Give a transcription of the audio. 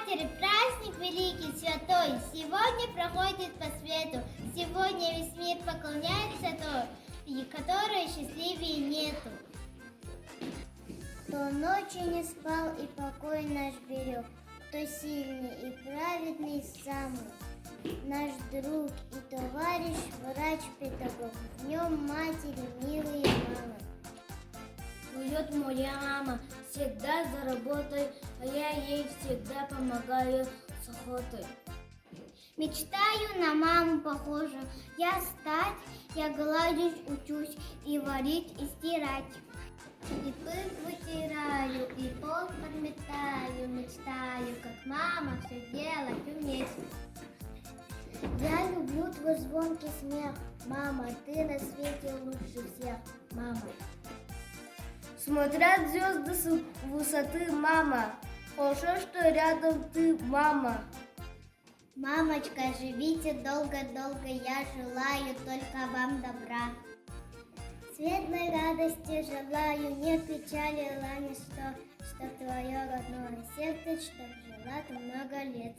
Матери, праздник великий, святой, сегодня проходит по свету. Сегодня весь мир поклоняется той, которой счастливее нету. Кто ночью не спал и покой наш берег, кто сильный и праведный самый, наш друг и товарищ, врач-педагог, в нем матери, милые мамы. Уйдет моя мама всегда за работой, а я ей всегда помогаю с охотой. Мечтаю на маму похожу, я стать, я гладить учусь, и варить, и стирать. И пыль вытираю, и пол подметаю, мечтаю, как мама все делать уметь. Я люблю твой звонкий смех, мама, ты на свете лучше всех, мама. Смотрят звезды с высоты, мама, хорошо, что рядом ты, мама. Мамочка, живите долго-долго, я желаю только вам добра. Светлой радости желаю, не печалила ничто, чтоб твое родное сердце, чтоб жила ты много лет.